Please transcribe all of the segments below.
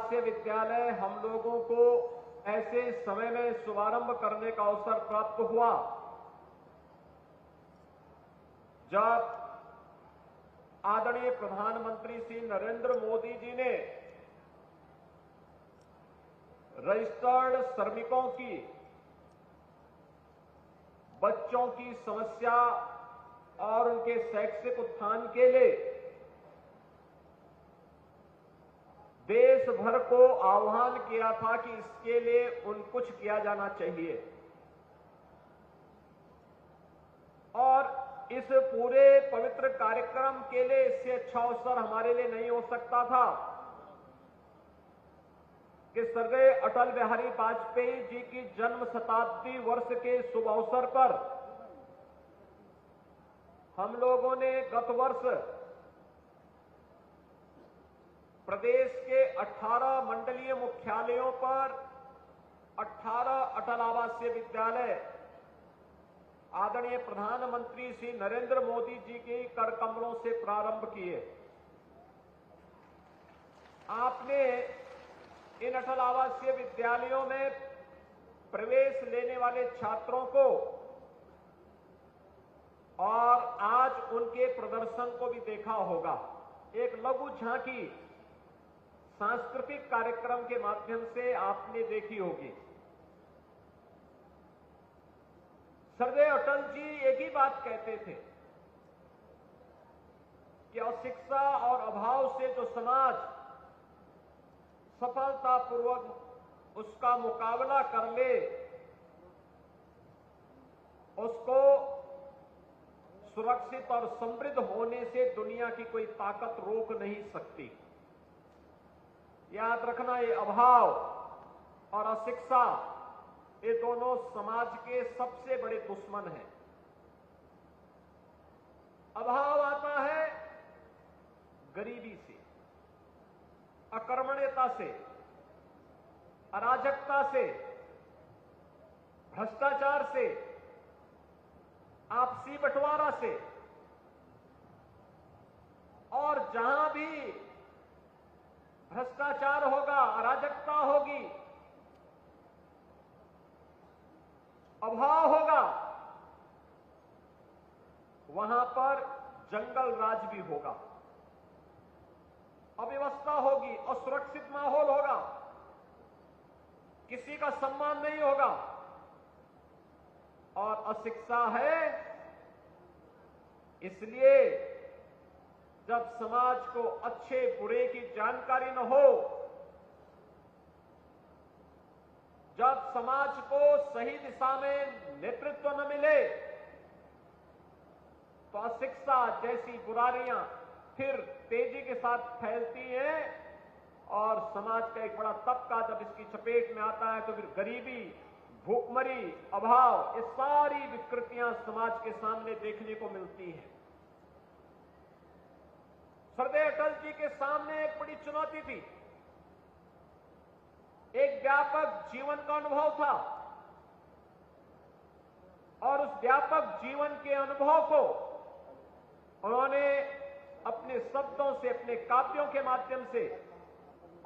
आवासीय विद्यालय हम लोगों को ऐसे समय में शुभारंभ करने का अवसर प्राप्त हुआ जब आदरणीय प्रधानमंत्री श्री नरेंद्र मोदी जी ने रजिस्टर्ड श्रमिकों की, बच्चों की समस्या और उनके शैक्षिक उत्थान के लिए देश भर को आह्वान किया था कि इसके लिए कुछ किया जाना चाहिए। और इस पूरे पवित्र कार्यक्रम के लिए इससे अच्छा अवसर हमारे लिए नहीं हो सकता था कि स्वर्गीय अटल बिहारी वाजपेयी जी की जन्म शताब्दी वर्ष के शुभ अवसर पर हम लोगों ने गत वर्ष प्रदेश के 18 मंडलीय मुख्यालयों पर 18 अटल आवासीय विद्यालय आदरणीय प्रधानमंत्री श्री नरेंद्र मोदी जी के कर कमलों से प्रारंभ किए। आपने इन अटल आवासीय विद्यालयों में प्रवेश लेने वाले छात्रों को और आज उनके प्रदर्शन को भी देखा होगा। एक लघु झांकी सांस्कृतिक कार्यक्रम के माध्यम से आपने देखी होगी। सरदार अटल जी एक ही बात कहते थे कि अशिक्षा और अभाव से जो समाज सफलतापूर्वक उसका मुकाबला कर ले, उसको सुरक्षित और समृद्ध होने से दुनिया की कोई ताकत रोक नहीं सकती। याद रखना, ये अभाव और अशिक्षा ये दोनों समाज के सबसे बड़े दुश्मन हैं। अभाव आता है गरीबी से, अकर्मण्यता से, अराजकता से, भ्रष्टाचार से, आपसी बंटवारा से। और जहां भी भ्रष्टाचार होगा, अराजकता होगी, अभाव होगा, वहां पर जंगल राज भी होगा, अव्यवस्था होगी, असुरक्षित माहौल होगा, किसी का सम्मान नहीं होगा। और अशिक्षा है, इसलिए जब समाज को अच्छे बुरे की जानकारी न हो, जब समाज को सही दिशा में नेतृत्व न मिले, तो अशिक्षा जैसी बुराइयां फिर तेजी के साथ फैलती हैं और समाज का एक बड़ा तबका जब इसकी चपेट में आता है तो फिर गरीबी, भूखमरी, अभाव, ये सारी विकृतियां समाज के सामने देखने को मिलती हैं। सरदार अटल जी के सामने एक बड़ी चुनौती थी, एक व्यापक जीवन का अनुभव था और उस व्यापक जीवन के अनुभव को उन्होंने अपने शब्दों से, अपने काव्यों के माध्यम से,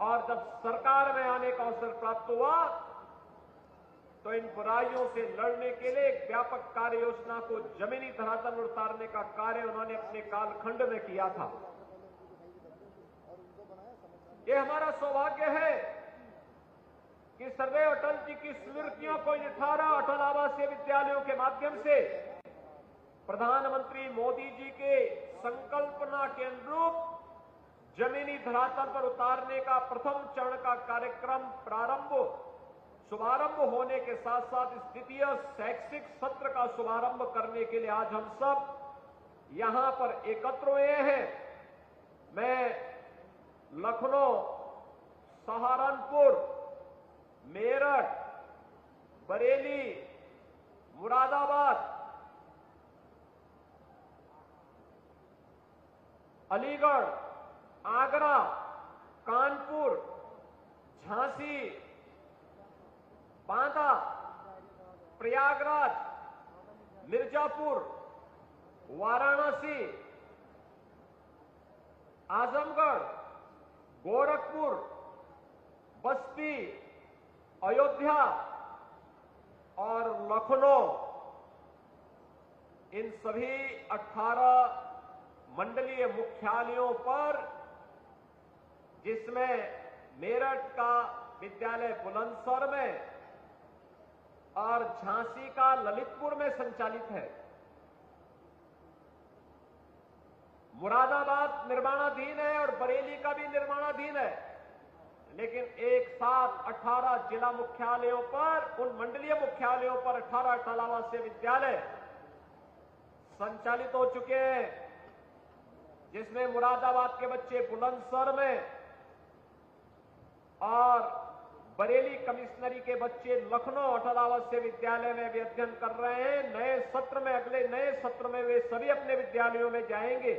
और जब सरकार में आने का अवसर प्राप्त हुआ तो इन बुराइयों से लड़ने के लिए एक व्यापक कार्य योजना को जमीनी धरातल पर उतारने का कार्य उन्होंने अपने कालखंड में किया था। ये हमारा सौभाग्य है कि सरदार अटल जी की स्मृतियों को 18 अटल आवासीय विद्यालयों के माध्यम से प्रधानमंत्री मोदी जी के संकल्पना के अनुरूप जमीनी धरातल पर उतारने का प्रथम चरण का कार्यक्रम शुभारंभ होने के साथ साथ इस द्वितीय शैक्षिक सत्र का शुभारंभ करने के लिए आज हम सब यहां पर एकत्र हुए हैं। मैं लखनऊ, सहारनपुर, मेरठ, बरेली, मुरादाबाद, अलीगढ़, आगरा, कानपुर, झांसी, बांदा, प्रयागराज, मिर्जापुर, वाराणसी, आजमगढ़, गोरखपुर, बस्ती, अयोध्या और लखनऊ, इन सभी 18 मंडलीय मुख्यालयों पर, जिसमें मेरठ का विद्यालय बुलंदशहर में और झांसी का ललितपुर में संचालित है, मुरादाबाद निर्माणाधीन है और बरेली का भी निर्माणाधीन है, लेकिन एक साथ 18 जिला मुख्यालयों पर, उन मंडलीय मुख्यालयों पर 18 आवासीय विद्यालय संचालित हो चुके हैं, जिसमें मुरादाबाद के बच्चे बुलंदशहर में और बरेली कमिश्नरी के बच्चे लखनऊ 18 आवासीय विद्यालय में भी अध्ययन कर रहे हैं। नए सत्र में, अगले नए सत्र में वे सभी अपने विद्यालयों में जाएंगे।